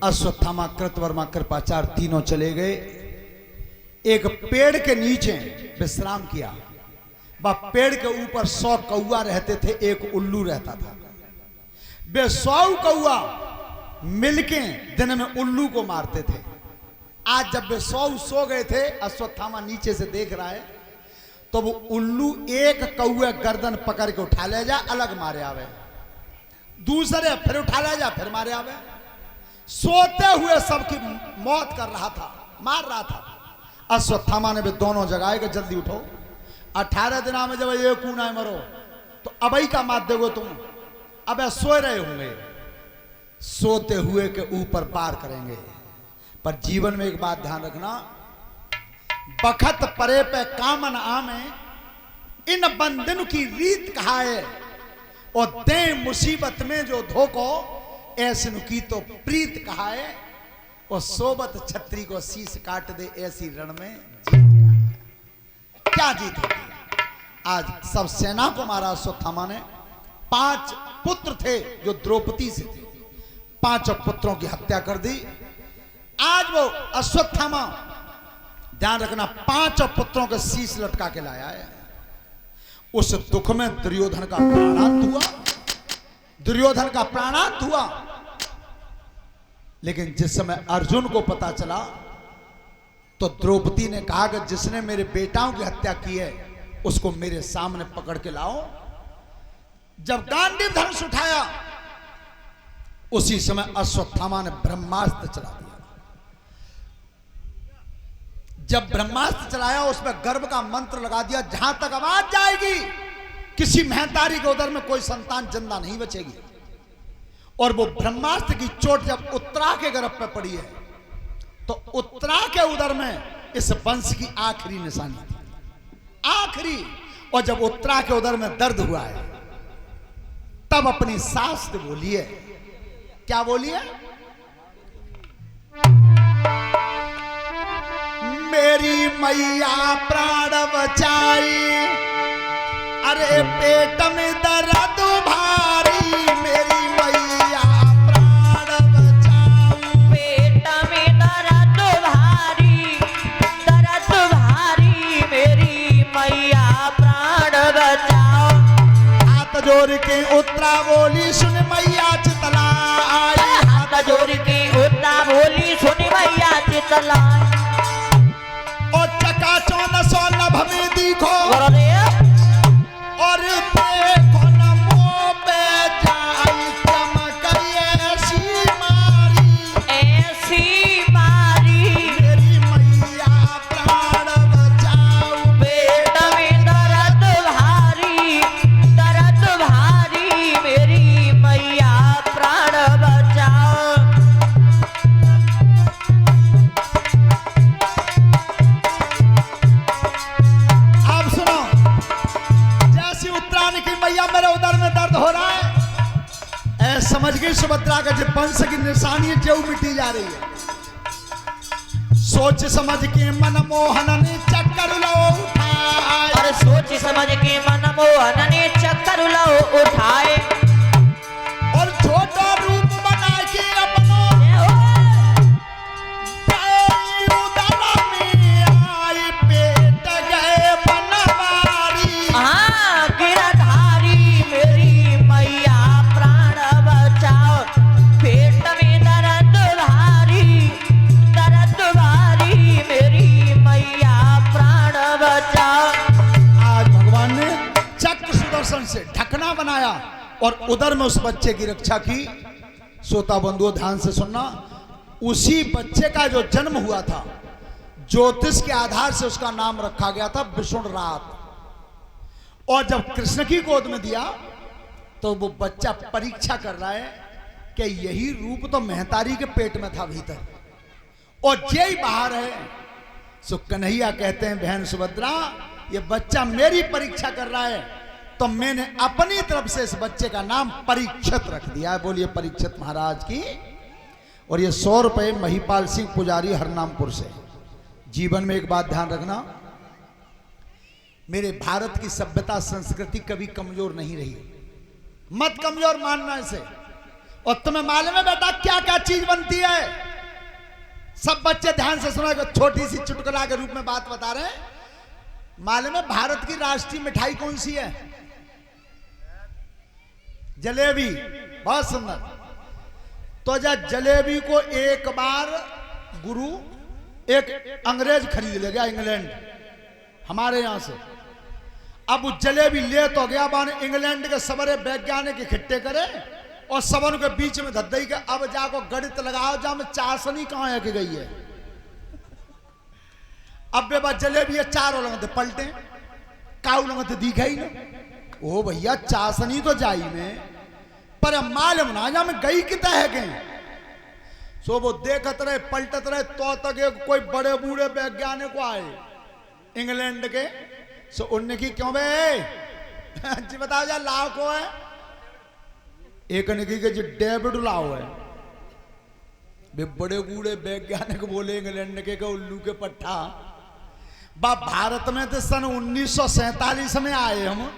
अश्वत्थामा, कृतवर्मा, कृपाचार्य तीनों चले गए। एक पेड़ के नीचे विश्राम किया। वह पेड़ के ऊपर 100 कौआ रहते थे, एक उल्लू रहता था। वे 100 कौआ मिलके दिन में उल्लू को मारते थे। आज जब वे 100 सो गए थे, अश्वत्थामा नीचे से देख रहा है, तो वो उल्लू एक कौए गर्दन पकड़ के उठा ले जा, अलग मारे आवे, दूसरे फिर उठा ले जा, फिर मारे आवे। सोते हुए सबकी मौत कर रहा था, मार रहा था। अश्वत्थामा ने भी दोनों जगाए कि जल्दी उठो, 18 दिना में जब ये कूना मरो तो अबई का मात दोगे तुम, अब सो रहे होंगे, सोते हुए के ऊपर पार करेंगे। पर जीवन में एक बात ध्यान रखना, बखत परे पे कामन आमे, इन बंधन की रीत कहा है, और दे मुसीबत में जो धोखो, ऐसे की तो प्रीत कहा है, और सोबत छत्री को शीश काट दे, ऐसी रण में जीत क्या जीत होती। आज सब सेना को मारा अश्वत्थामा ने। 5 पुत्र थे जो द्रौपदी से थे, 5 पुत्रों की हत्या कर दी। आज वो अश्वत्थामा, ध्यान रखना, 5 पुत्रों के शीश लटका के लाया है। उस दुख में दुर्योधन का प्राणांत हुआ, दुर्योधन का प्राणांत हुआ। लेकिन जिस समय अर्जुन को पता चला तो द्रौपदी ने कहा कि जिसने मेरे बेटाओं की हत्या की है उसको मेरे सामने पकड़ के लाओ। जब गांडीव धनुष उठाया, उसी समय अश्वत्थामा ने ब्रह्मास्त्र चला दिया। जब ब्रह्मास्त्र चलाया, उसमें गर्भ का मंत्र लगा दिया, जहां तक आवाज जाएगी किसी महतारी के उदर में कोई संतान जिंदा नहीं बचेगी। और वो ब्रह्मास्त्र की चोट जब उत्तरा के गर्भ पे पड़ी है, तो उत्तरा के उदर में इस वंश की आखिरी निशानी थी, आखिरी। और जब उत्तरा के उदर में दर्द हुआ है, तब अपनी सास से बोलिए, क्या बोलिए, मेरी मैया प्राण बचाई, अरे पेट में दर्द भारी, मेरी मैया प्राण बचाई, पेट में दर्द भारी, मेरी मैया प्राण बचाओ। हाथ जोड़ के उत्तरा बोली, सुन मैया चितलाई, हाथ जोड़ के उत्तरा बोली, सुन मैया चितलाई। और चकाचौंध सो नभ में दिखो, और देखो न मुँह पे जाई चमक ऐसी मारी, मेरी मैया प्राण बचाओ, पेट में दर्द भारी, मेरी मैया प्राण बचाओ। अब सुनो, जैसी उत्तरायण की मैया मेरे उदर में दर्द हो रहा है, ऐ समझ गई सुभद्रा का जो वंश की निशानी जो मिटी जा रही है। सोच समझ के मनमोहन ने चक्कर लो उठाए, और सोच समझ के मनमोहन ने चक्कर लो उठाए, और छोटा रूप बना के अपनो उदर में आई, पेट गए बनवारी, हाँ गिरधारी, मेरी मैया प्राण बचाओ, पेट में दर्द भारी, मेरी मैया प्राण बचाओ। आज भगवान ने चक्र सुदर्शन से ढकना बनाया और उधर में उस बच्चे की रक्षा की। श्रोता बंधुओं ध्यान से सुनना, उसी बच्चे का जो जन्म हुआ था, ज्योतिष के आधार से उसका नाम रखा गया था विष्णुरात। और जब कृष्ण की गोद में दिया, तो वो बच्चा परीक्षा कर रहा है कि यही रूप तो महतारी के पेट में था भीतर, और यही बाहर है। सो कन्हैया कहते हैं, बहन सुभद्रा, ये बच्चा मेरी परीक्षा कर रहा है, तो मैंने अपनी तरफ से इस बच्चे का नाम परीक्षित रख दिया है। बोलिए परीक्षित महाराज की। और ये 100 रुपए महिपाल सिंह पुजारी हरनामपुर से। जीवन में एक बात ध्यान रखना, मेरे भारत की सभ्यता संस्कृति कभी कमजोर नहीं रही, मत कमजोर मानना इसे। और तुम्हें मालूम है बेटा क्या क्या चीज बनती है? सब बच्चे ध्यान से सुनो, छोटी सी चुटकुला के रूप में बात बता रहे हैं। मालूम है भारत की राष्ट्रीय मिठाई कौन सी है? जलेबी। बहुत सुंदर। तो जब जलेबी को एक बार गुरु एक अंग्रेज खरीद ले गया इंग्लैंड हमारे यहां से। अब वो जलेबी ले तो गया बान इंग्लैंड के सबरे वैज्ञानिक इकट्ठे करे और सबन के बीच में धद्दई के अब जाको गणित लगाओ जा में चाशनी कहां है कि गई है। अब बे बात जलेबी है चारों लगते पलटे काऊ लगते दिखा ही ना। ओ भैया चाशनी तो जाई में पर मालूम ना जा में गई कितना है कहीं। सो वो देखत रहे पलटत रहे तो तक एक कोई बड़े बूढ़े वैज्ञानिक आए इंग्लैंड के। सो उनने की क्यों बे जी बताओ जा लाओ को है। एक ने की जो डेविड लाओ है। वे बड़े बूढ़े वैज्ञानिक बोले इंग्लैंड के उल्लू के पट्टा बा भारत में तो सन 1947 में आए हम।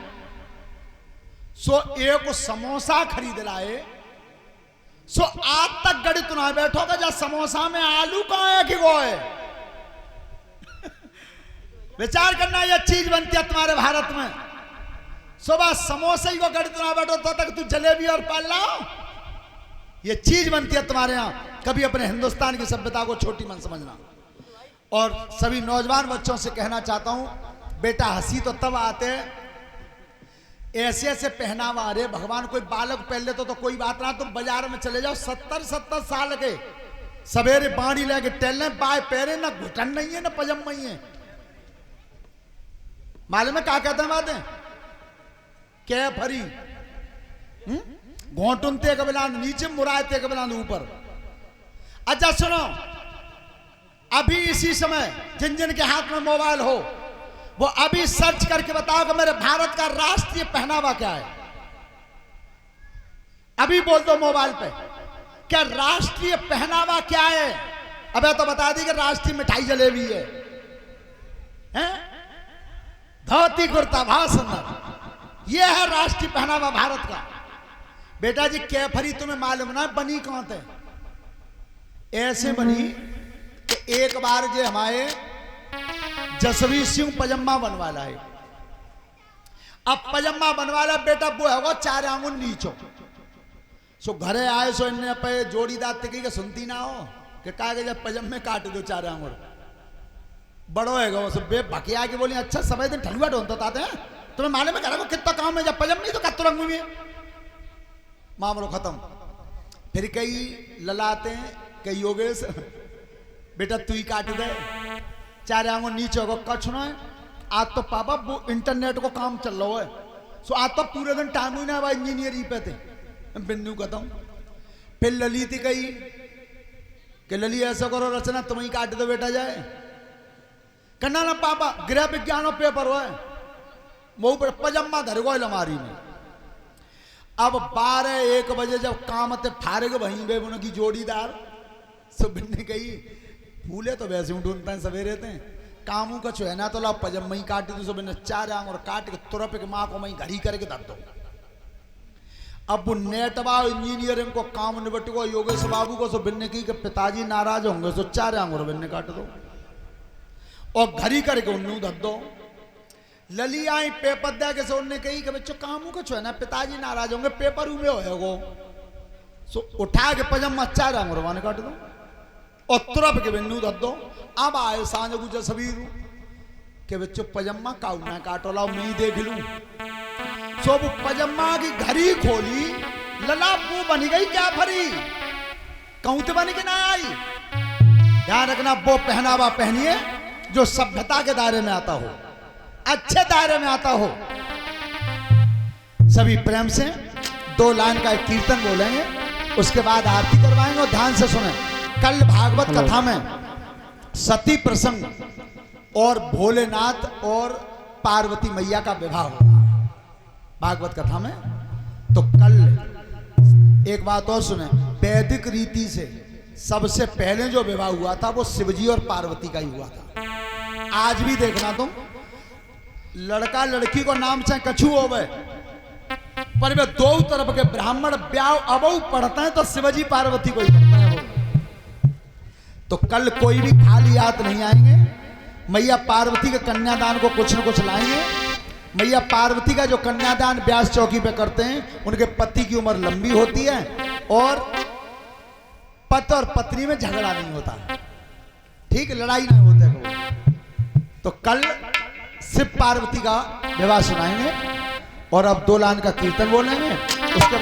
सो एक समोसा खरीद लाए। सो आज तक गणित ना बैठोगे जा समोसा में आलू कहां है कि वो है। विचार करना यह चीज बनती है तुम्हारे भारत में। सुबह समोसे ही को गणित ना बैठो तो तक तू जलेबी और पाल लाओ। यह चीज बनती है तुम्हारे यहां। कभी अपने हिंदुस्तान की सभ्यता को छोटी मन समझना। और सभी नौजवान बच्चों से कहना चाहता हूं बेटा हंसी तो तब आते ऐसे ऐसे पहनावा। अरे भगवान कोई बालक पहन ले तो कोई बात ना। तुम बाजार में चले जाओ 70-70 साल के सवेरे बाड़ी लेके टहलने बाय पैरे ना घुटन नहीं है ना पजम नहीं है। मालूम है क्या कहते हैं बातें क्या फरी घोटुन ते कबिलान नीचे मुराय ते कबिलान ऊपर। अच्छा सुनो अभी इसी समय जिन जिन के हाथ में मोबाइल हो वो अभी सर्च करके बताओ कि मेरे भारत का राष्ट्रीय पहनावा क्या है। अभी बोल दो मोबाइल पे क्या राष्ट्रीय पहनावा क्या है। अबे तो बता दी कि राष्ट्रीय मिठाई जलेबी है, हैं? धोती कुर्ता बहुत सुंदर। यह है राष्ट्रीय पहनावा भारत का। बेटा जी कैफरी तुम्हें मालूम ना बनी कहां थे? ऐसे बनी कि एक बार जे हमारे जसवीर सिंह पजम्मा बनवाला है। अब पजम्मा बनवाला बेटा वो है वो 4 आंगुल नीचो। सो घरे आए सो इन्हें पे जोड़ीदार तक के सुनती ना हो कि कहा जब पजम्मे काट दो 4 आंगुल बड़ो है गो। बे भकिया के बोली अच्छा समय दिन ठलुआ ढूंढते ताते हैं तुम्हें मालूम है घर को कितना काम है। जब पजम नहीं तो कत्तो रंग में मामलो खत्म। फिर कई ललाते हैं कई योगेश बेटा तू ही काट दे 4 आंगुल नीचे होगा कछ ना है। आज तो पापा वो इंटरनेट को काम चल रहा है। सो आज तो पूरे दिन टाइम ही ना भाई इंजीनियर ही पे थे बिन्नू खत्म। फिर लली थी कही कि लली ऐसा करो रचना तुम ही काट दो बेटा जाए करना ना पापा गृह विज्ञान पेपर हो वो पजम्मा धर गो अलमारी में। अब 12-1 बजे जब काम थे फारेग वहीं बे उनकी जोड़ीदार सब ने कही फूले तो वैसे ढूंढते हैं सवेरे थे कामू का छो है ना तो ला पजम्मा ही काट दो सब 4 आंग और काट के तुरप के माँ को वहीं घड़ी करके धर दो। अब वो नेटवा इंजीनियरिंग को काम निबट को योगेश बाबू को सब बिन्ने की कि पिताजी नाराज होंगे सो 4 आंग और बिन्ने काट दो और घड़ी करके उन्नू धर दो। लली आई पेपर दे के उनने कही कि बच्चों कामू का छो है ना पिताजी नाराज होंगे पेपर में होएगो। सो उठा के पजम्मा 4 आंग और काट दो और तुरप के बिन्नू धर दो। अब आए सांझ गुजर सबीर के बच्चों पजम्मा काऊ ना काटो लाओ मैं ही देख लू। सो वो पजम्मा की घड़ी खोली लला मुंह बनी गई क्या फरी कहूं तो बनी कि ना आई। ध्यान रखना वो पहनावा पहनिए जो सभ्यता के दायरे में आता हो अच्छे दायरे में आता हो। सभी प्रेम से 2 लाइन का एक कीर्तन बोलेंगे उसके बाद आरती करवाएंगे और ध्यान से सुने। कल भागवत कथा में सती प्रसंग और भोलेनाथ और पार्वती मैया का विवाह होगा भागवत कथा में। तो कल एक बात और सुने वैदिक रीति से सबसे पहले जो विवाह हुआ था वो शिवजी और पार्वती का ही हुआ था। आज भी देखना तुम लड़का लड़की को नाम से कछु हो गए पर वे दो तरफ के ब्राह्मण ब्याह अबऊ पढ़ते हैं तो शिवजी पार्वती को ही करते हैं वो। तो कल कोई भी खाली हाथ नहीं आएंगे। मैया पार्वती के कन्यादान को कुछ न कुछ लाएंगे। मैया पार्वती का जो कन्यादान व्यास चौकी पे करते हैं, उनके पति की उम्र लंबी होती है और पति और पत्नी में झगड़ा नहीं होता, ठीक, लड़ाई नहीं होते को। तो कल शिव पार्वती का विवाह सुनाएंगे और अब 2 लाइन का कीर्तन बोलेंगे। उसके बाद